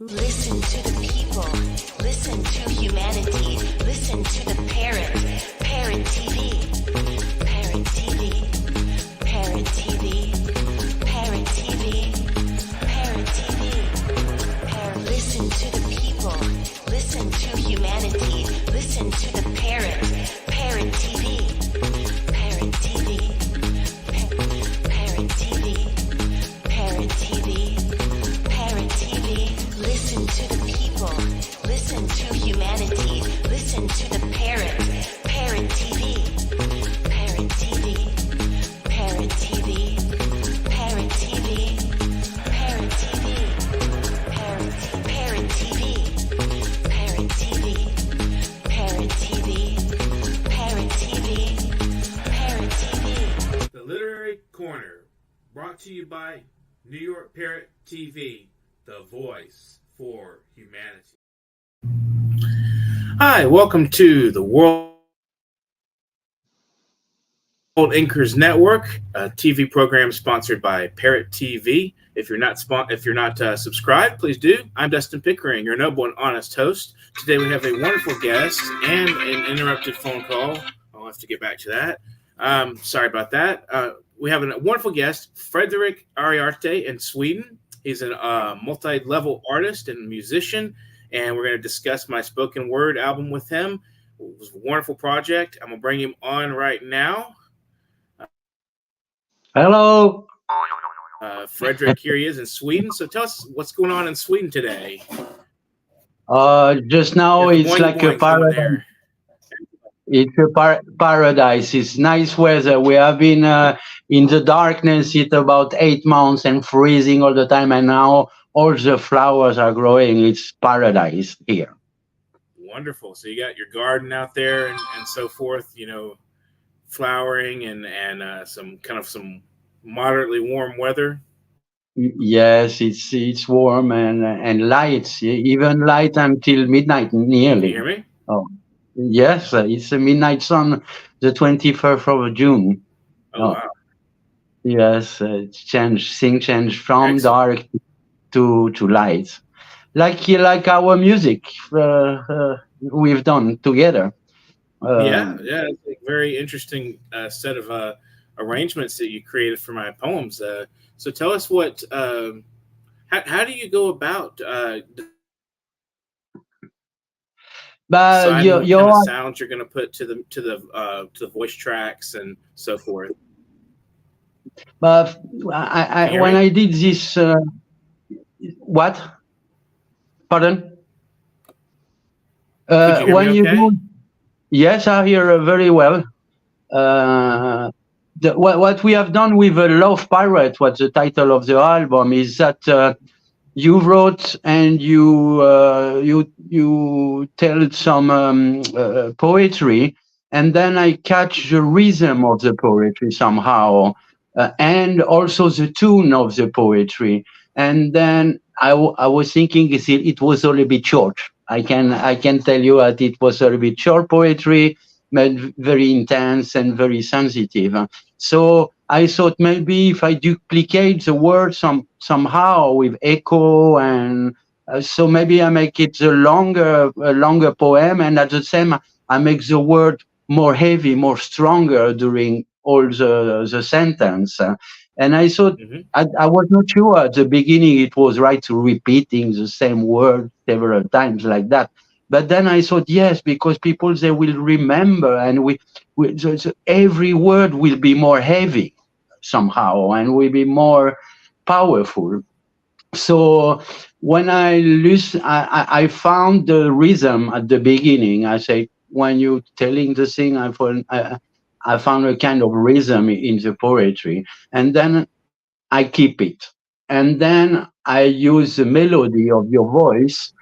Listen to the people. Listen to humanity. Listen to the parrot. Parrot TV. Parrot TV. Parrot TV. Parrot TV. Parrot TV. Listen to the people. Listen to humanity. Listen to the parrot. Parrot TV. Parrot TV. Parrot TV. Parrot TV. Parrot TV. Listen to the people. Listen to humanity. Listen to the parrot. Parrot TV. Parrot TV. Parrot TV. Parrot TV. Parrot TV. Parrot TV. Parrot TV. Parrot TV. Parrot TV. Parrot TV. The Literary Corner, brought to you by New York Parrot TV, the voice for humanity. Hi, welcome to the World Anchors Network, a TV program sponsored by Parrot TV. If you're not subscribed, please do. I'm Dustin Pickering, your noble and honest host. Today we have a wonderful guest and an interrupted phone call. I'll have to get back to that. Sorry about that. We have a wonderful guest, Frederic Iriarte in Sweden. He's a multi-level artist and musician, and we're going to discuss my spoken word album with him. It was a wonderful project. I'm going to bring him on right now. Hello. Frederic, here he is in Sweden. So tell us what's going on in Sweden today. Just now it's like a paradise. It's a paradise. It's nice weather. We have been in the darkness. It's about 8 months and freezing all the time. And now all the flowers are growing. It's paradise here. Wonderful. So you got your garden out there and so forth, flowering and some moderately warm weather. Yes, it's warm and light, even light until midnight nearly. Can you hear me? Oh. Yes, it's a midnight sun, the 21st of June. Oh, wow. Yes, things change from Excellent. dark to light, like our music we've done together. Yeah, it's a very interesting set of arrangements that you created for my poems. So tell us what, how do you go about But your kind of sounds you're going to put to the voice tracks and so forth? But when I did this, what? Pardon? When you do, yes, I hear very well. What we have done with Love Pirate, what the title of the album is, that you wrote and you tell some poetry, and then I catch the rhythm of the poetry somehow, and also the tune of the poetry. And then I was thinking it was a little bit short. I can tell you that it was a little bit short poetry, but very intense and very sensitive. So I thought maybe if I duplicate the words somehow with echo, and so maybe I make it a longer poem, and at the same I make the word more heavy, more stronger during all the sentence. And I thought, I was not sure at the beginning it was right to repeating the same word several times like that. But then I thought, yes, because people, they will remember, and so every word will be more heavy somehow and will be more powerful. So when I listen, I found the rhythm at the beginning. I say, when you're telling the thing, I found a kind of rhythm in the poetry, and then I keep it. And then I use the melody of your voice,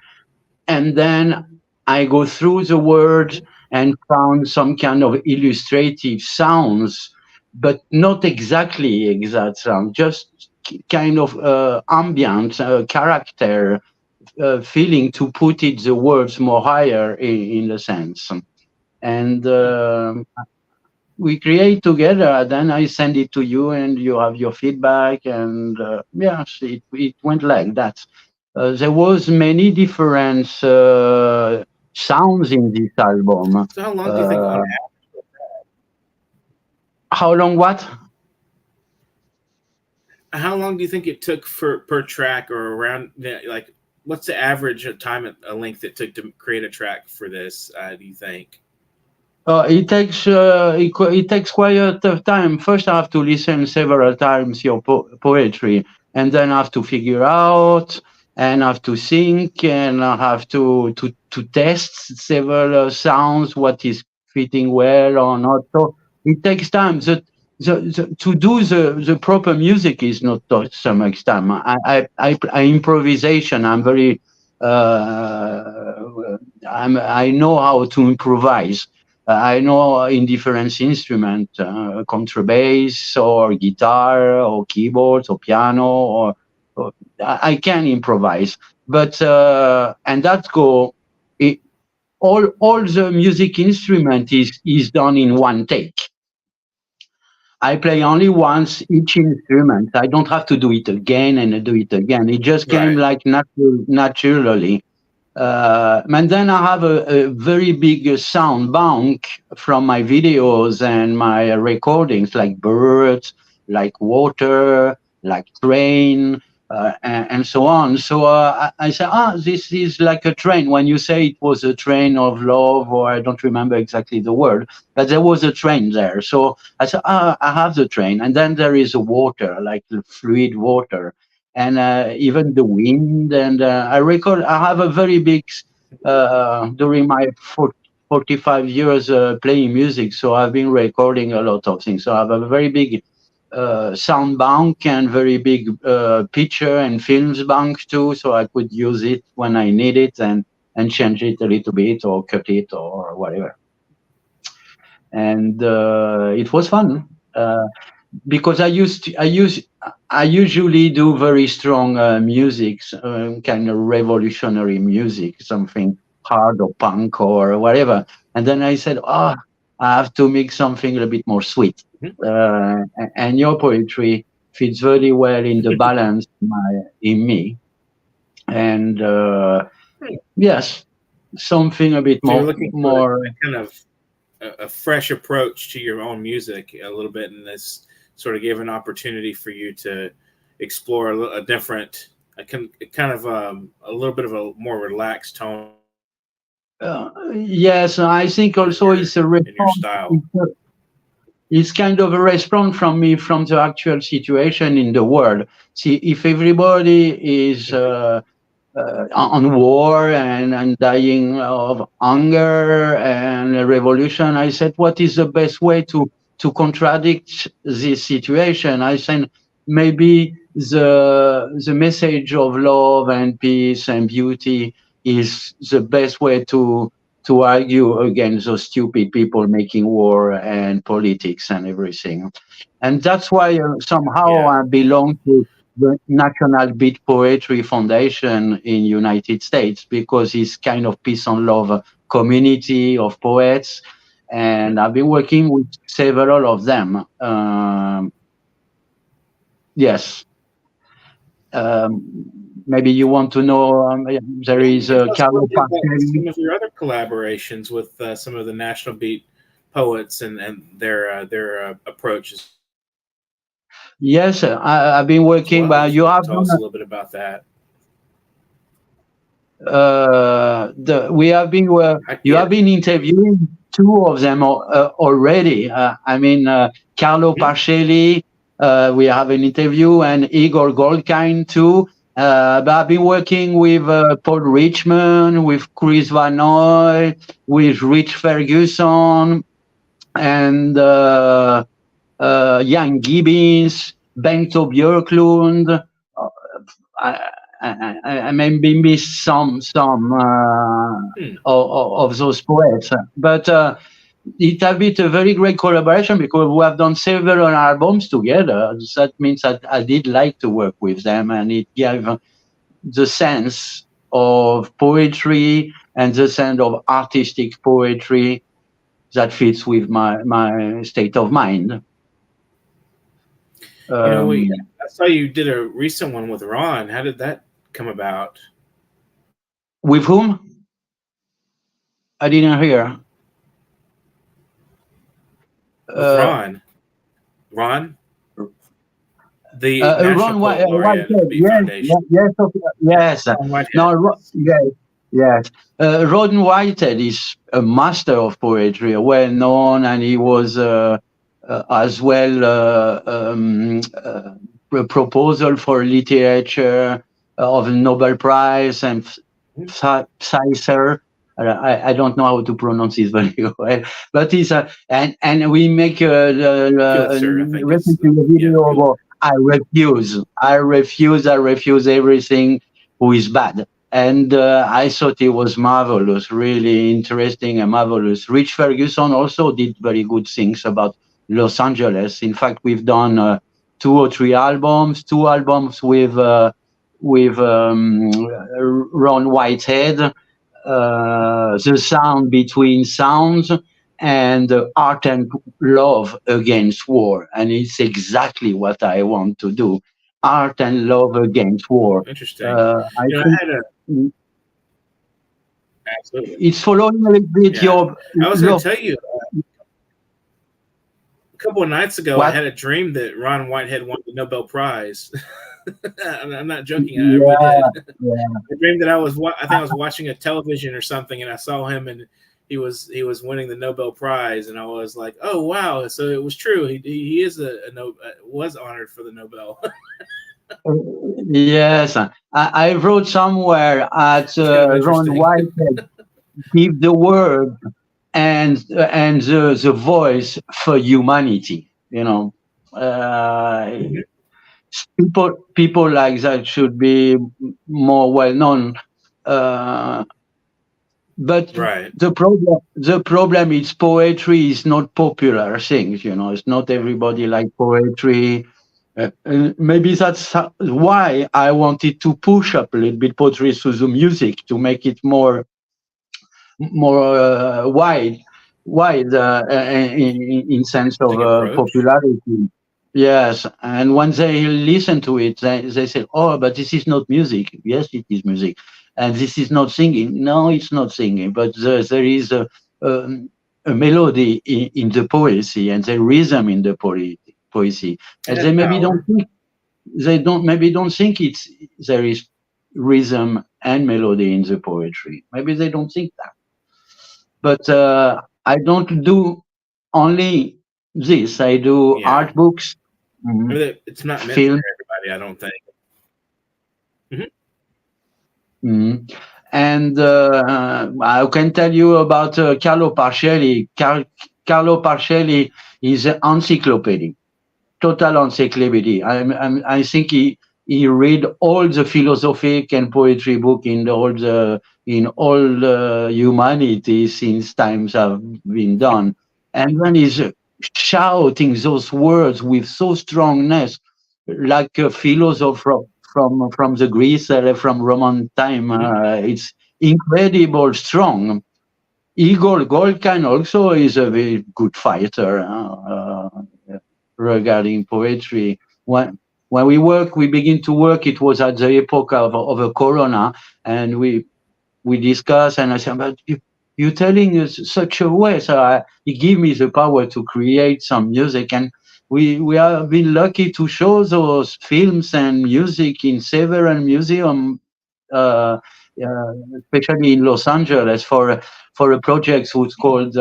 and then I go through the words and found some kind of illustrative sounds, but not exactly exact sound, just kind of ambient character feeling to put it the words more higher in the sense. And we create together, then I send it to you and you have your feedback, and yes, it went like that. There was many different sounds in this album. So how long do you think on How long? What? how long do you think it took for per track or around like what's the average time a length it took to create a track for this? Do you think? It takes quite a tough time. First, I have to listen several times your poetry, and then I have to figure out, and I have to think, and I have to test several sounds, what is fitting well or not. So it takes time. To do the proper music is not so much time. I improvisation. I'm very. I know how to improvise. I know in different instruments, contrabass or guitar or keyboards or piano, or I can improvise. But and that go. It, all the music instrument is done in one take. I play only once each instrument. I don't have to do it again and do it again. It just came Right. like naturally. And then I have a very big sound bank from my videos and my recordings, like birds, like water, like train, and so on. So I say, this is like a train. When you say it was a train of love, or I don't remember exactly the word, but there was a train there. So I said, I have the train. And then there is water, like the fluid water, and even the wind. And I record. I have a very big during my 45 years playing music, so I've been recording a lot of things. So I have a very big sound bank and very big picture and films bank too, so I could use it when I need it and change it a little bit or cut it or whatever. And it was fun. Because I usually do very strong music, kind of revolutionary music, something hard or punk or whatever. And then I said, I have to make something a little bit more sweet. And your poetry fits very well in the balance in me. And yes, something a bit So you're looking for more. a kind of a fresh approach to your own music a little bit, and this sort of gave an opportunity for you to explore a different, kind of a little bit of a more relaxed tone Yes, I think also it's a in your response. style. It's kind of a response from me from the actual situation in the world. See, if everybody is on war and dying of hunger and a revolution, I said, what is the best way to contradict this situation? I said, maybe the message of love and peace and beauty is the best way to argue against those stupid people making war and politics and everything. And that's why somehow Yeah. I belong to the National Beat Poetry Foundation in United States, because it's kind of peace and love community of poets. And I've been working with several of them. Yes. Maybe you want to know, there Yeah, you is can tell us a Carlo little bit about Pacelli. some of your other collaborations with some of the National Beat poets and their approaches Yes, I've been as working, well. but If you you want have to tell done us a little bit about that. we have been you Yeah. have been interviewing two of them already. I mean, Carlo Mhm. Pacelli, we have an interview, and Igor Goldkind too. But I've been working with Paul Richmond, with Chris Vanoy, with Rich Ferguson, and Jan Gibbons, Bento Björklund. I, I maybe missed some Hmm. of those poets, but it has been a very great collaboration because we have done several albums together. That means that I did like to work with them, and it gave the sense of poetry and the sense of artistic poetry that fits with my state of mind. You know, Um, I saw you did a recent one with Ron. How did that come about? With whom? I didn't hear. With Uh, Ron, the National Ron Poet Laureate of the Whitehead. Beat Yes, Foundation. yes, Yeah, yes. Ron Whitehead. No, yes, yes. Ron Whitehead is a master of poetry, well known, and he was as well a proposal for literature of a Nobel Prize and Pfizer. I don't know how to pronounce this very well, but it's and we make Pulitzer, I think it's recently a yeah, video Pulitzer. about I refuse everything who is bad. And I thought it was marvelous, really interesting and marvelous. Rich Ferguson also did very good things about Los Angeles. In fact, we've done 2 or 3 albums, 2 albums with Ron Whitehead, the sound between sounds, and art and love against war. And it's exactly what I want to do. Art and love against war. Interesting. I You know, think I had a absolutely. it's following a little bit Yeah, I was going your to tell you a couple of nights ago. I what? had a dream that Ron Whitehead won the Nobel Prize. I'm not joking. I really Yeah, did. yeah. I dreamed that I think I was watching a television or something, and I saw him, and he was winning the Nobel Prize, and I was like, oh wow! So it was true. He is was honored for the Nobel. Yes, I wrote somewhere at It's kind of Ron interesting. Whitehead give the word and the voice for humanity. Uh, people like that should be more well known. Uh, but Right. the problem is poetry is not popular things. It's not everybody like poetry. And maybe that's why I wanted to push up a little bit poetry through the music to make it more wide in sense of Interesting approach. popularity. Yes, and when they listen to it, they say, "Oh, but this is not music." Yes, it is music, and this is not singing. No, it's not singing, but there is um, a melody in the poesy and the rhythm in the poesy, It and has they maybe don't power. think don't think there is rhythm and melody in the poetry. Maybe they don't think that. But I don't do only this. I do Yeah. art books, I mhm, mean, it's not meant for film, everybody. I don't think. Mhm. mhm. And I can tell you about Carlo Parcelli. Carlo Parcelli is an encyclopedia, total encyclopedia. I think he read all the philosophic and poetry book in all the humanity since times have been done, and then he's shouting those words with so strongness, like a philosopher from the Greece, from Roman time. Mhm. It's incredible strong. Igor Golkan also is a very good fighter regarding poetry. When we begin to work, it was at the epoch of a corona, and we discuss, and I said, but you're telling us such a way. So he gave me the power to create some music, and we have been lucky to show those films and music in several museums, uh, especially in Los Angeles, for a project which called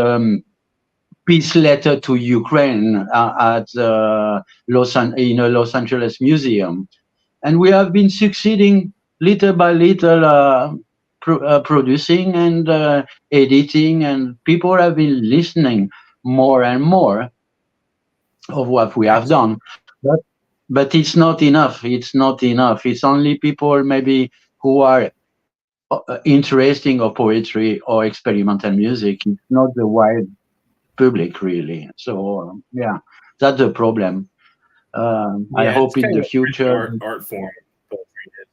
Peace Letter to Ukraine at in a Los Angeles museum. And we have been succeeding little by little, producing and editing, and people have been listening more and more of what we have Absolutely. done. But but it's not enough. It's not enough. It's only people maybe who are interesting of poetry or experimental music. It's not the wide public really. So yeah, that's the problem. I Yeah, it's hope in kind of the a fringe future. art form. Poetry is.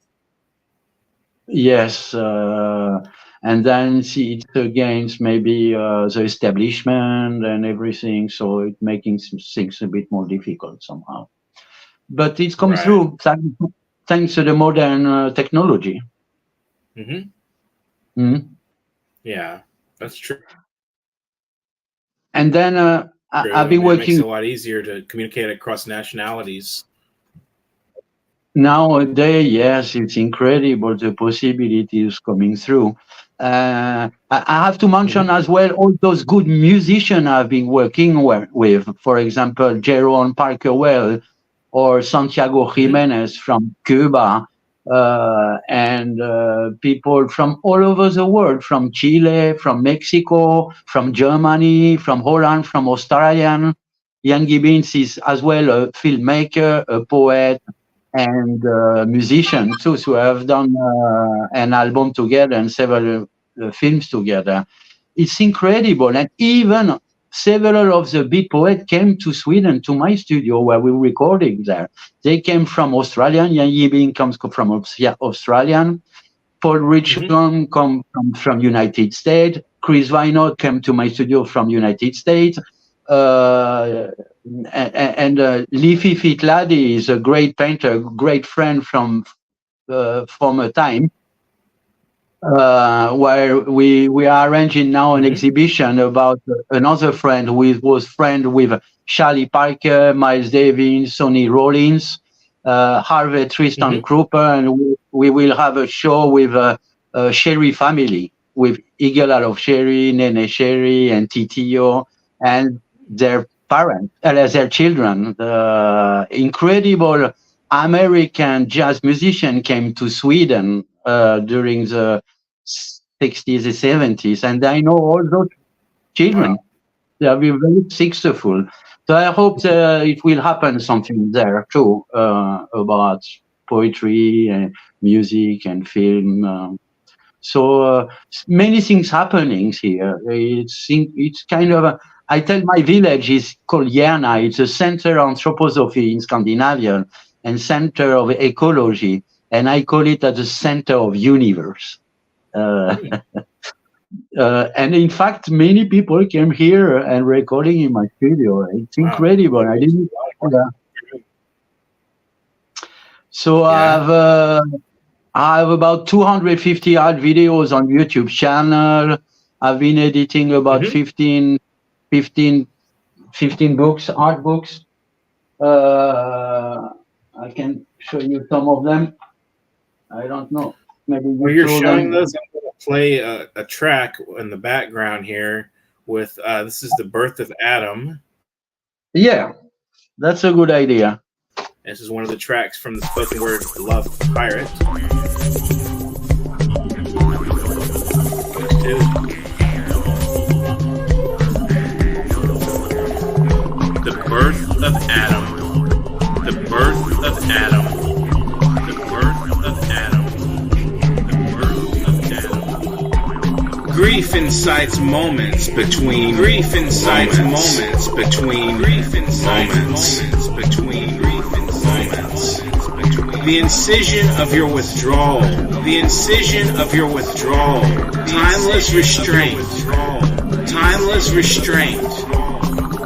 Yes, and then see it against maybe the establishment and everything, so it making some things a bit more difficult somehow. But it's come Right. through. thanks to the modern technology. Yeah, that's true. And then I've been working. It makes it a lot easier to communicate across nationalities. Nowadays, yes, it's incredible the possibilities coming through. I have to mention as well all those good musicians I've been working with. For example, Jerome Parker Well or Santiago Jimenez from Cuba, and people from all over the world, from Chile, from Mexico, from Germany, from Holland, from Australia. Jan Gibbons is as well a filmmaker, a poet, and musician too, who have done an album together and several films together. It's incredible. And even several of the big poets came to Sweden, to my studio where we were recording there. They came from Australia. Jan Gibbons comes from Australian. Paul Richmond come from United States. Chris Wynot came to my studio from United States. And Leafy Fitladi is a great painter, great friend from former time, where we are arranging now an exhibition about another friend who was friend with Charlie Parker, Miles Davis, Sonny Rollins, Harvey Tristan Kruper, and we will have a show with Sherry family, with Eagle Out of Sherry, Nene Sherry, and Titio, and their parents, their children. Incredible American jazz musician came to Sweden during the 60s and 70s, and I know all those children. Wow. They have been very successful. So I hope it will happen something there too, about poetry and music and film. So many things happening here. It's kind of I tell my village is called Järna. It's a center of anthroposophy in Scandinavia and center of ecology, and I call it at the center of universe. And in fact, many people came here and recording in my studio. It's incredible. I didn't. So I have about 250 art videos on YouTube channel. I've been editing about 15 books, art books. I can show you some of them. I don't know. Maybe while you're showing those, I'm going to play a track in the background here with, this is The Birth of Adam. Yeah, that's a good idea. This is one of the tracks from the spoken word Love Pirate. The birth of Adam. The birth of Adam. The birth of Adam. The birth of Adam. Grief incites moments between. Grief incites moments between. Grief incites moments between. Grief incites moments between. The incision of your withdrawal. The incision of your withdrawal. Timeless restraint. Timeless restraint.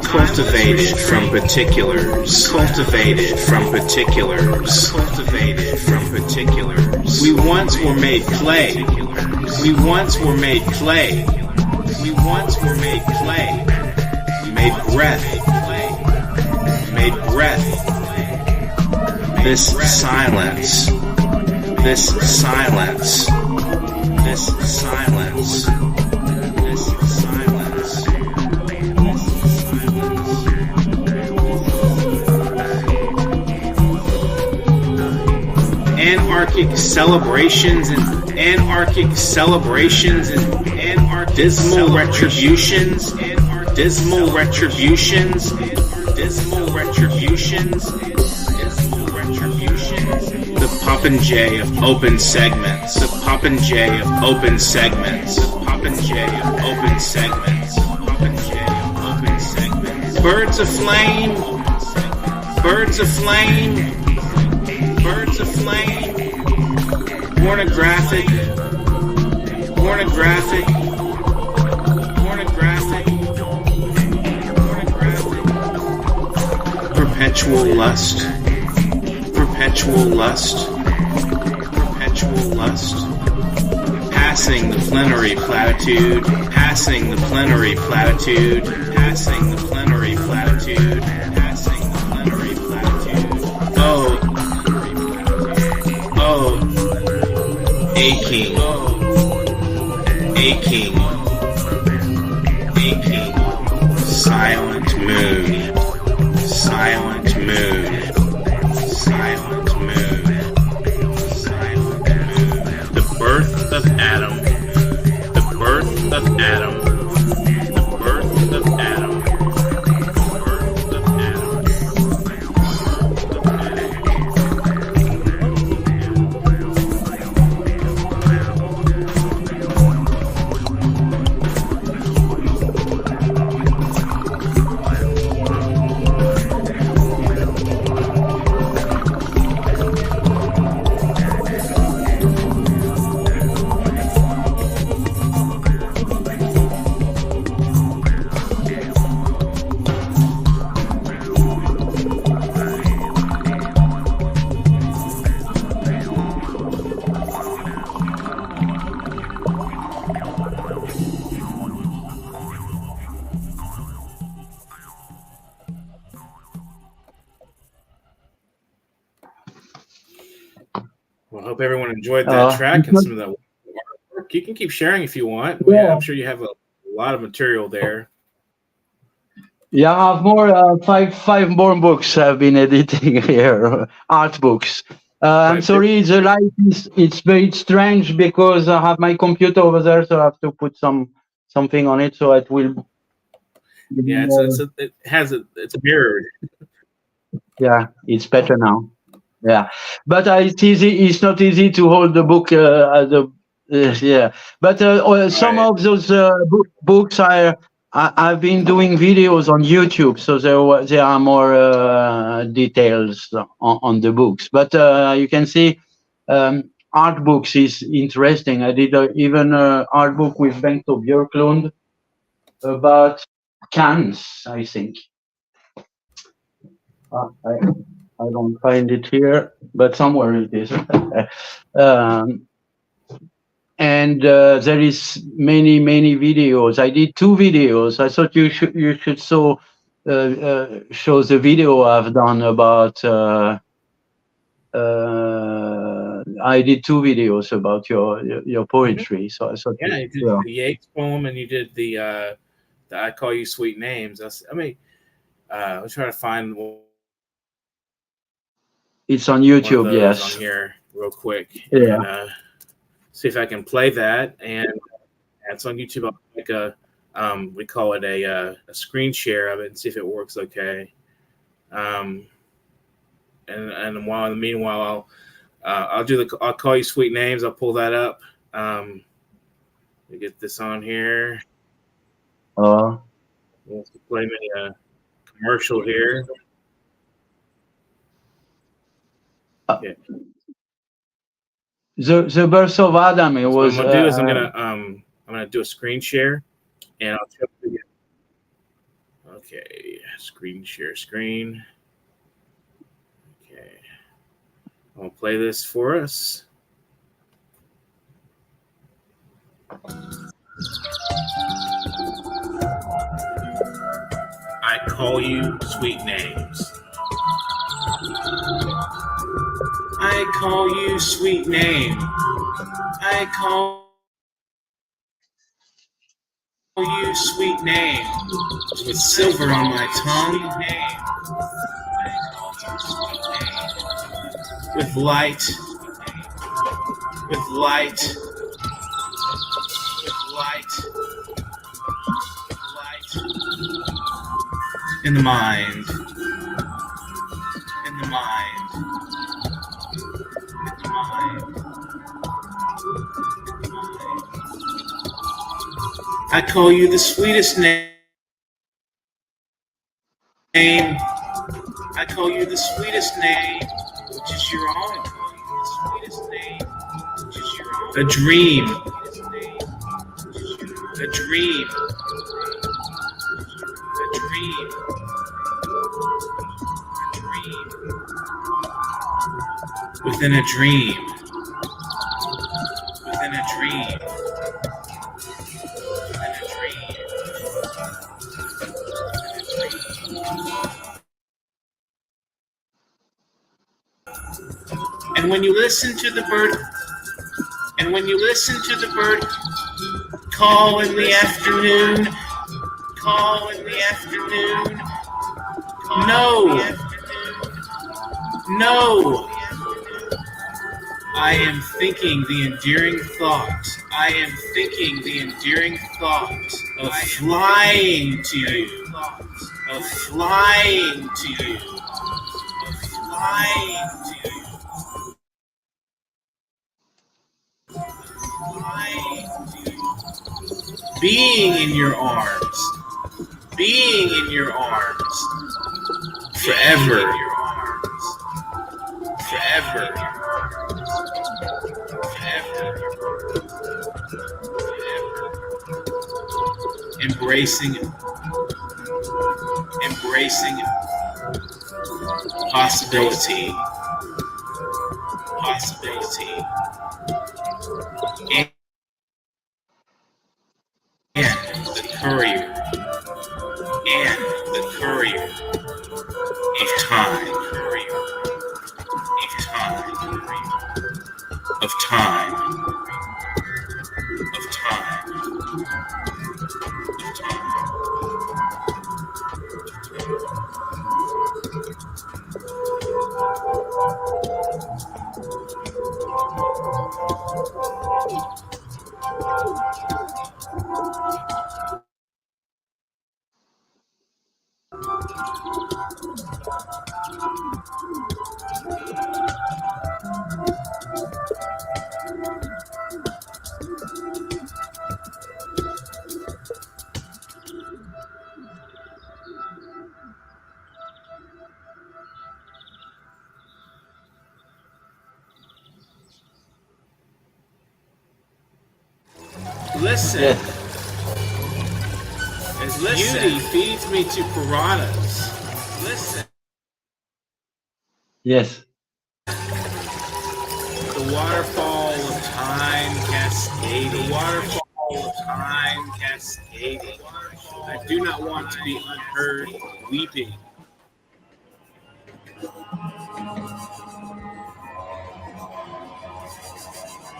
Cultivated from particulars. Cultivated from particulars. Cultivated from particulars. We once were made clay. We once were made clay. We once were made clay. Made breath. Made breath. This silence. This silence. This silence. This silence. Anarchic celebrations and anarchic celebrations and dismal retributions, dismal retributions, dismal retributions, dismal retributions. The popinjay of open segments, the popinjay of open segments, the popinjay of open segments, popinjay of open segments. Birds of flame, birds of flame. Birds of flame, pornographic, pornographic, pornographic, pornographic, perpetual lust, perpetual lust, passing the plenary platitude, passing the plenary platitude, passing the plenary platitude, passing the plenary platitude. Oh, oh, aching, aching, aching, silent moon, silent moon, silent moon, silent moon. The birth of Adam, the birth of Adam, the birth of Adam, the birth of Adam. Well, I hope everyone enjoyed that track and some of that work. You can keep sharing if you want. Yeah. I'm sure you have a lot of material there. Yeah, I have more five more books I've been editing here, art books. I'm sorry, the light it's very strange because I have my computer over there, so I have to put something on it so it will. Yeah, it's a mirror. Yeah, it's better now. Yeah, but it's easy. It's not easy to hold the book. Yeah, but some Right. of those books I've been doing videos on YouTube, so there are more details on the books. But you can see art books is interesting. I did even an art book with Bengt Björklund about cans, I think. I don't find it here, but somewhere it is. And there is many videos. I did 2 videos. I thought you should show the video I've done about. I did 2 videos about your poetry. So I thought. Yeah, you did the Yeats poem, and you did the I Call You Sweet Names. I'll try to find. It's on YouTube, yes. On here, real quick. Yeah. And, see if I can play that, and it's on YouTube. I'll make we call it a screen share of it, and see if it works okay. And meanwhile, I'll call you sweet names. I'll pull that up. Let me get this on here. We'll play me a commercial here. Yeah. The birth of Adam. It was. What I'm gonna do is I'm gonna do a screen share, and I'll show you. Okay, screen share screen. Okay, I'll play this for us. I call you sweet names. I call you sweet name. I call you sweet name. With silver on my tongue. With light. With light. With light. Light. In the mind. In the mind. I call you the sweetest name. I call you the sweetest name, which is your own. A dream. A dream. A dream. A dream. Within a dream. than a dream. Than a dream. And when you listen to the bird, and when you listen to the bird call in the afternoon, call in the afternoon, no, no, I am thinking the endearing thought, I am thinking the endearing thought of flying to you, of flying to you, of flying to you. Being in your arms, being in your arms, forever, forever, forever, embracing it, embracing it, possibility, possibility, and the courier, and the courier of time, of time, of time, of time, of time. Listen, Yes. as beauty feeds me to piranhas. Listen, Yes. the waterfall of time cascading. The waterfall of time cascading. I do not want to be unheard weeping.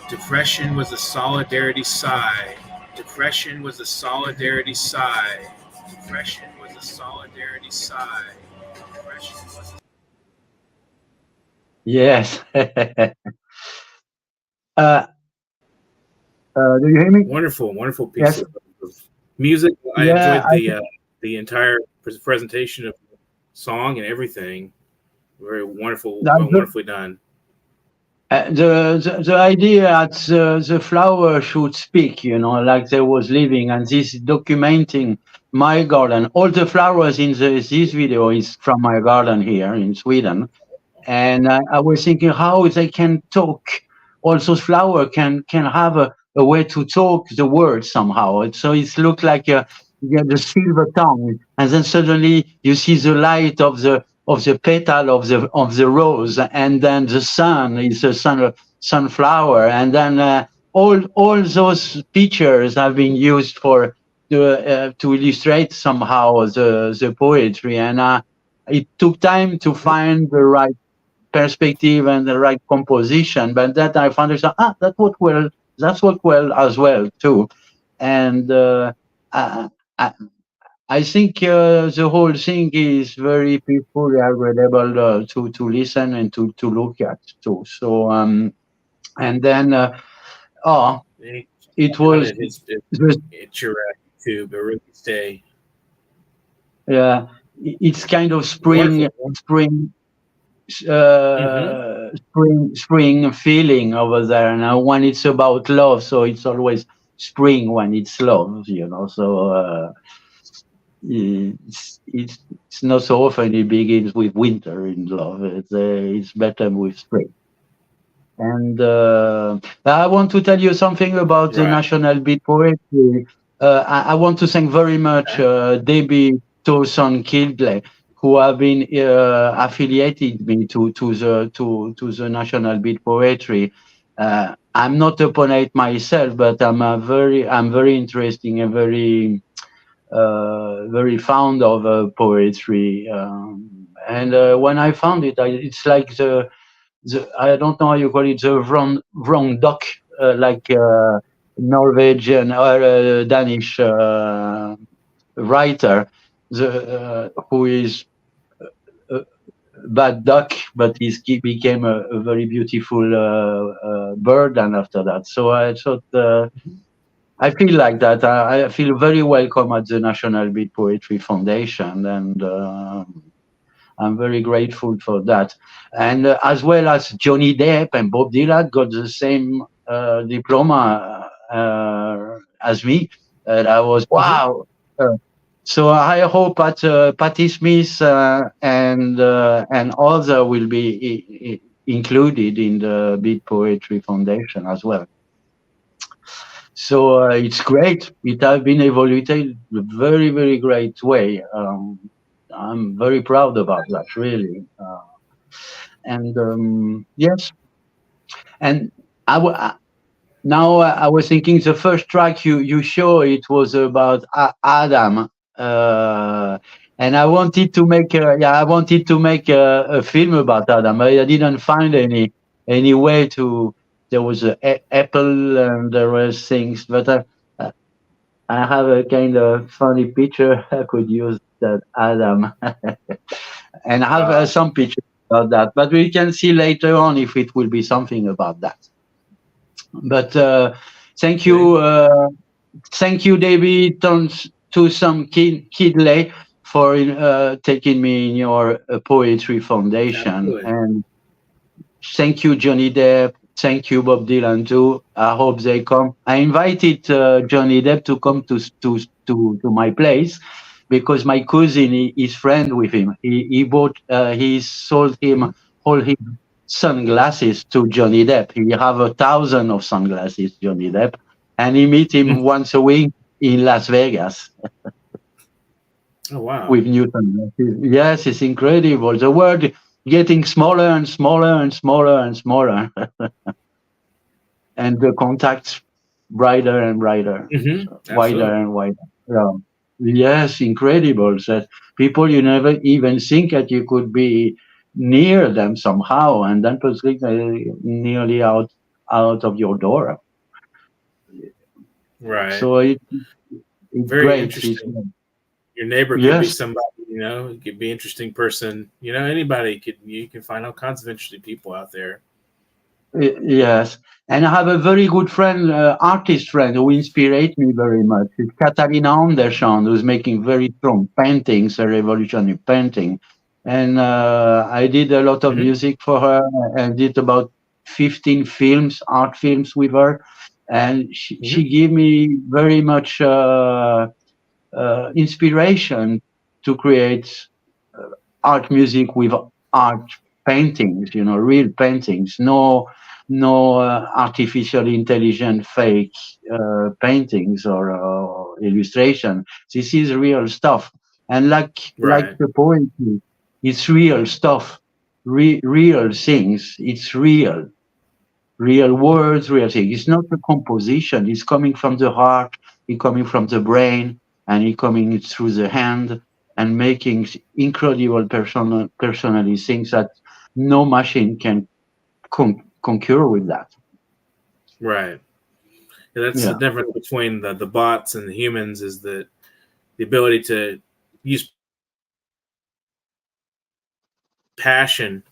Depression was a solidarity sigh. Depression was a solidarity sigh. Depression was a solidarity sigh. Depression was a Yes. Do you hear me? wonderful, wonderful piece Yes. of music. I Yeah, enjoyed the entire presentation of the song and everything. Very wonderful, wonderfully done. The idea that the flower should speak, you know, like they was living, and this documenting my garden. All the flowers in this video is from my garden here in Sweden, and I was thinking how they can talk. Also, flower can have a way to talk the words somehow. So it looks like you get the silver tongue, and then suddenly you see the light of the petal of the rose, and then the sun is a sunflower, and then all those pictures have been used for to illustrate somehow the poetry, and it took time to find the right perspective and the right composition, but that I found that worked well. That's worked well as well too, and I, I think the whole thing is very peacefully agreeable to listen and to look at too. So and then it was It's your YouTube. It really stay. Yeah, it's kind of spring feeling over there now when it's about love. So it's always spring when it's love, you know. So it's not so often it begins with winter in love. It's better with spring. And I want to tell you something about the National Beat Poetry. I want to thank very much Debbie Towson Kildley, who have been affiliated me to the National Beat Poetry. I'm not a poet myself, but I'm very interesting and very fond of poetry. And when I found it, it's like the I don't know how you call it, the wrong duck, like Norwegian or Danish writer, who is a bad duck, but he became a very beautiful bird. And after that, so I thought. I feel like that. I feel very welcome at the National Beat Poetry Foundation, and I'm very grateful for that. And as well as Johnny Depp and Bob Dylan got the same diploma as me. And I was, wow. So I hope that Patti Smith and others will be included in the Beat Poetry Foundation as well. So it's great. It has been evaluated in a very, very great way. I'm very proud about that, really. Yes, and now I was thinking the first track you show, it was about Adam, and I wanted to make a film about Adam. But I didn't find any way to. There was an apple and there was things, but I have a kind of funny picture I could use, that Adam, and I have some pictures about that. But we can see later on if it will be something about that. But thank you, David, to some Kidley for taking me in your poetry foundation. Absolutely. And thank you, Johnny Depp. Thank you, Bob Dylan too. I hope they come. I invited Johnny Depp to come to my place, because my cousin is friend with him. He sold him all his sunglasses to Johnny Depp. He have 1,000 of sunglasses, Johnny Depp, and he meet him once a week in Las Vegas. Oh wow! With new sunglasses. Yes, it's incredible. The world getting smaller and smaller and smaller and smaller, and the contacts brighter and brighter, wider and wider. Yeah. Yes, incredible. That people you never even think that you could be near them somehow, and then possibly nearly out of your door. Right. So it's very great. interesting. Your neighbor could be somebody, it could be an interesting person. Anybody you can find all kinds of interesting people out there. Yes, and I have a very good friend, artist friend, who inspired me very much. It's Katarina Andersson, who's making very strong paintings, a revolutionary painting. And I did a lot of music for her, and did about 15 art films with her. And she gave me very much inspiration to create art music with art paintings, real paintings, no artificial intelligent fake paintings or illustration. This is real stuff, and like the poetry, it's real stuff, real things. It's real words, real things. It's not a composition. It's coming from the heart. It's coming from the brain, and it's coming through the hand, and making incredible personally things that no machine can concur with that. Right. And that's the difference between the bots and the humans, is that the ability to use passion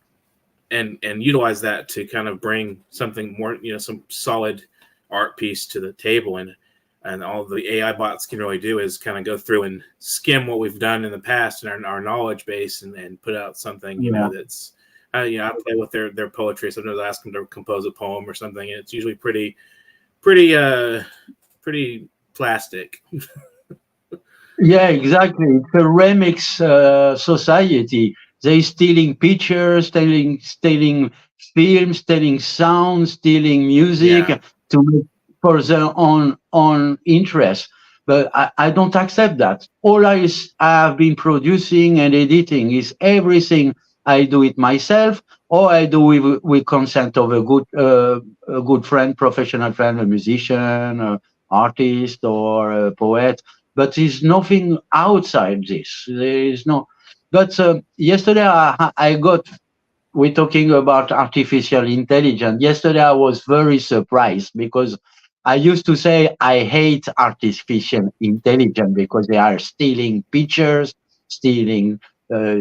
and utilize that to kind of bring something more, some solid art piece to the table. And all the AI bots can really do is kind of go through and skim what we've done in the past and our knowledge base, and put out something, that's, I play with their poetry. Sometimes I ask them to compose a poem or something, and it's usually pretty plastic. Yeah, exactly. It's a remix society. They stealing pictures, stealing films, stealing sounds, stealing music to make for their own interest. But I don't accept that. All I have been producing and editing is everything. I do it myself. or I do with consent of a good friend, professional friend, a musician, a artist, or a poet. But there's nothing outside this. There is no. But yesterday I got. We're talking about artificial intelligence. Yesterday I was very surprised because I used to say I hate artificial intelligence because they are stealing pictures, stealing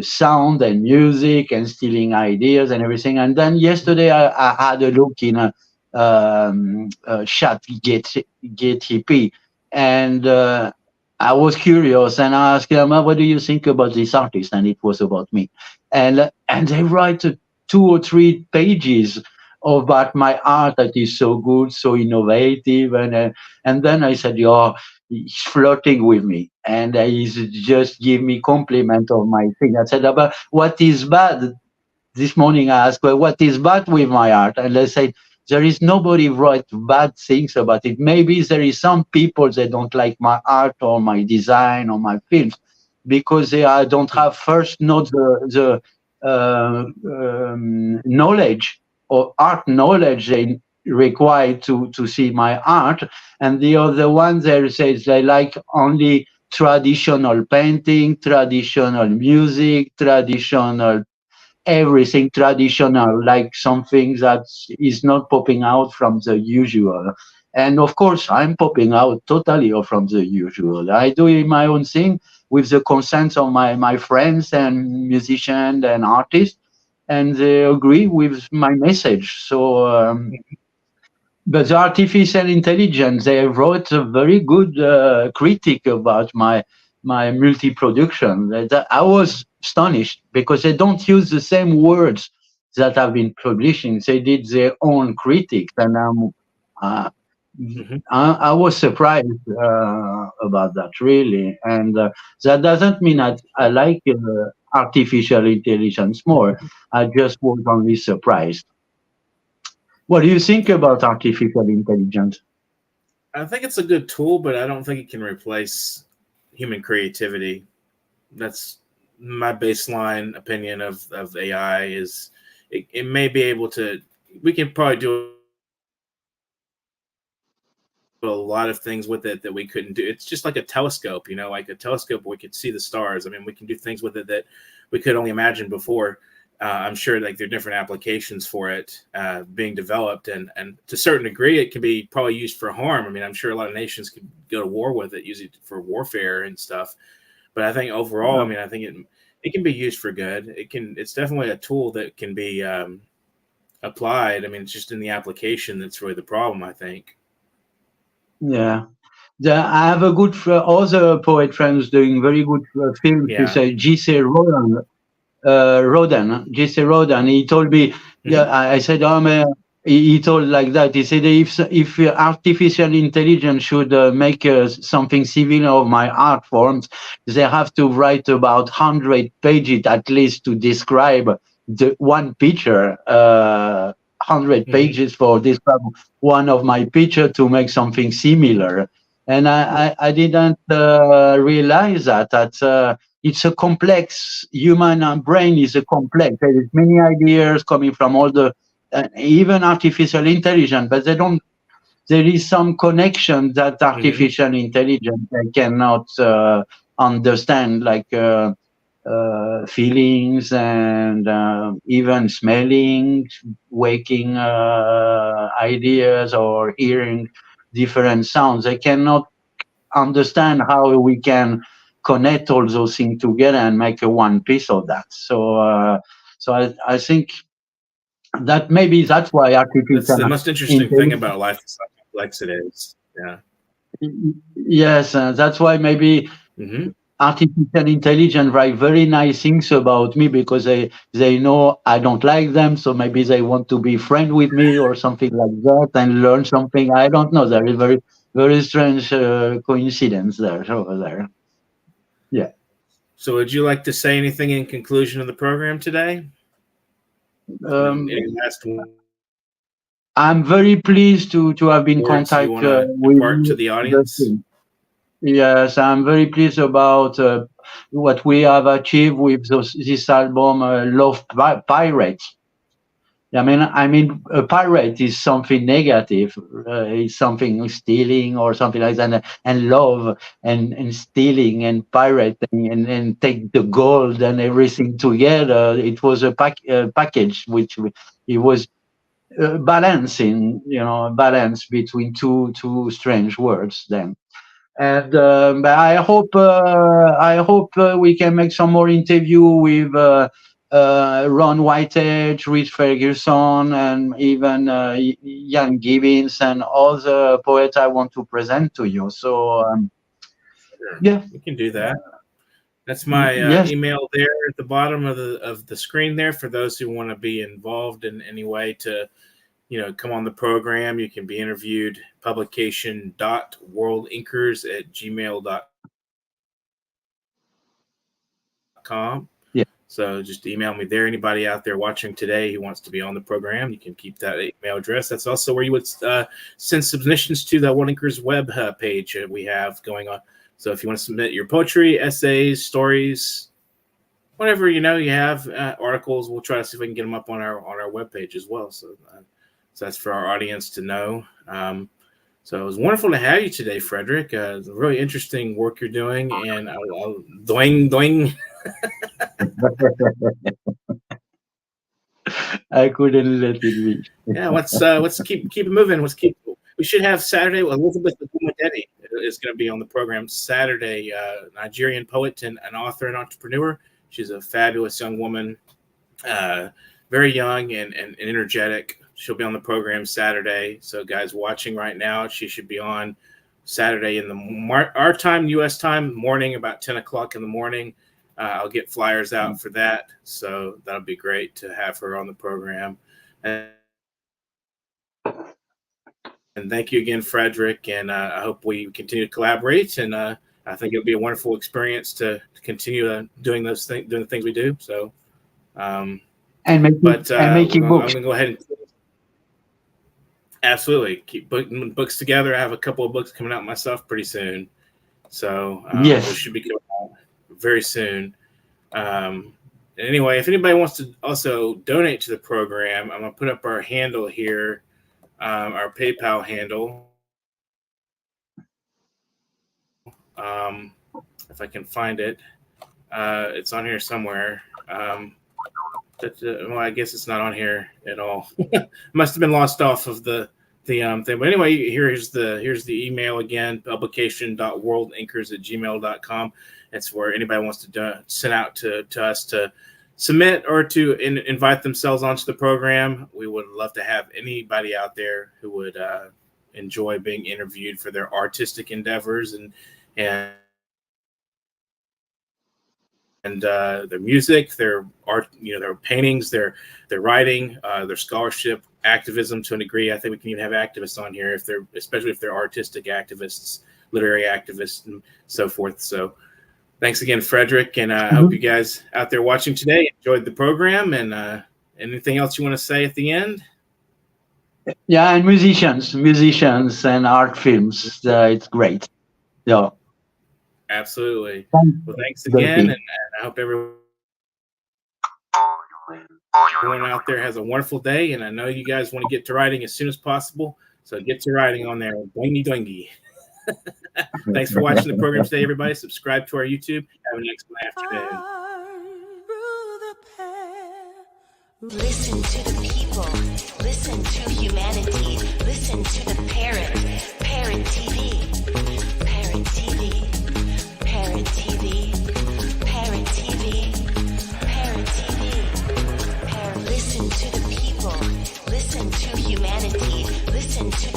sound and music, and stealing ideas and everything. And then yesterday I had a look in a chat GTP, and I was curious and I asked them, "What do you think about this artist?" And it was about me, and they write 2 or 3 pages about my art that is so good, so innovative, and then I said, "Oh, he's flirting with me, and he's just give me compliment of my thing." I said, "But what is bad?" This morning I asked, "Well, what is bad with my art?" And they said, "There is nobody write bad things about it. Maybe there is some people that don't like my art or my design or my films because they don't have first not the knowledge or art knowledge they require to see my art, and the other one they says they like only traditional painting, traditional music, traditional everything traditional, like something that is not popping out from the usual." And of course, I'm popping out totally from the usual. I do my own thing with the consent of my friends and musicians and artists, and they agree with my message. So, but the artificial intelligence, they wrote a very good critic about my multi-production. I was astonished because they don't use the same words that I've been publishing. They did their own critics, and uh, I was surprised about that, really. And that doesn't mean I like artificial intelligence more. I just was only surprised. What do you think about artificial intelligence? I think it's a good tool, but I don't think it can replace human creativity. That's my baseline opinion of AI. Is it may be able to. We can probably do a lot of things with it that we couldn't do. It's just like a telescope, like a telescope we could see the stars. I mean, we can do things with it that we could only imagine before. I'm sure like there are different applications for it being developed, and to a certain degree, it can be probably used for harm. I mean, I'm sure a lot of nations could go to war with it, use it for warfare and stuff. But I think overall, I mean, I think it can be used for good. It's definitely a tool that can be applied. I mean, it's just in the application that's really the problem, I think. Yeah. I have a good other poet friends doing very good films. Yeah. You say J.C. Rodan, J.C. Rodan. He told me, yeah, I said, man, he told like that. He said, if artificial intelligence should make something similar of my art forms, they have to write about 100 pages at least to describe the one picture. 100 pages for describe one of my picture to make something similar. And I didn't realize that it's a complex human brain is a complex. There is many ideas coming from all the even artificial intelligence, but there is some connection that artificial intelligence cannot understand, like feelings and even smelling, waking ideas, or hearing different sounds. They cannot understand how we can connect all those things together and make a one piece of that. So I think that maybe that's why artificial. That's the most interesting thing about life is how complex it is. Yeah. Yes, that's why maybe artificial intelligence write very nice things about me because they know I don't like them, so maybe they want to be friend with me or something like that and learn something. I don't know. There is very very strange coincidence there over there. Yeah. So, would you like to say anything in conclusion of the program today? Any last one? I'm very pleased to have been contacted with to the audience. Yes, I'm very pleased about what we have achieved with this album, Love Pirates. I mean, a pirate is something negative. It's something stealing or something like that, and love and stealing and pirating and take the gold and everything together. It was a package which it was balancing, balance between two strange words then. And but I hope we can make some more interview with Ron Whitehead, Reed Ferguson, and even Ian Gibbons and other poets I want to present to you. So Sure. yeah, We can do that. That's my yes, email there at the bottom of the screen there for those who want to be involved in any way to come on the program. You can be interviewed. publication.worldinquers@gmail.com. yeah. So just email me there. Anybody out there watching today who wants to be on the program, you can keep that email address. That's also where you would send submissions to the World Inkers web page we have going on. So if you want to submit your poetry, essays, stories, whatever you have, articles, we'll try to see if we can get them up on our webpage as well. So that's for our audience to know. So it was wonderful to have you today, Frederic. It's really interesting work you're doing, and I'll doing. I couldn't let it be. Yeah, let's keep it moving. We should have Saturday. Elizabeth Ogunmadedi is going to be on the program Saturday. Nigerian poet and an author and entrepreneur. She's a fabulous young woman, very young and energetic. She'll be on the program Saturday. So guys watching right now, she should be on Saturday in our time, U.S. time, morning, about 10 o'clock in the morning. I'll get flyers out for that. So that'll be great to have her on the program. And thank you again, Frederic. And I hope we continue to collaborate. And I think it'll be a wonderful experience to continue doing the things we do. So, and making books. I'm going to go ahead and absolutely keep putting books together. I have a couple of books coming out myself pretty soon. So yes, it should be coming out very soon. Anyway, if anybody wants to also donate to the program, I'm going to put up our handle here, our PayPal handle. If I can find it, it's on here somewhere. Well, I guess it's not on here at all. Must have been lost off of the thing. But anyway, here's the email again: publication.worldinquers@gmail.com. That's where anybody wants to send out to us to submit or to invite themselves onto the program. We would love to have anybody out there who would enjoy being interviewed for their artistic endeavors and their music, their art, their paintings, their writing, their scholarship, activism to a degree. I think we can even have activists on here especially if they're artistic activists, literary activists, and so forth. So thanks again, Frederic, and I hope you guys out there watching today enjoyed the program. And anything else you want to say at the end? Yeah, and musicians and art films. It's great. Yeah. Absolutely. Well, thanks again, and I hope everyone out there has a wonderful day. And I know you guys want to get to writing as soon as possible, so get to writing on there. Doingy doingy. Thanks for watching the program today, everybody. Subscribe to our YouTube. Have an excellent afternoon. Listen to the people. Listen to humanity. Listen to the parrot. Parrot TV. Parrot TV. Parrot TV. Parrot TV. Parrot TV. Listen to the people. Listen to humanity. Listen to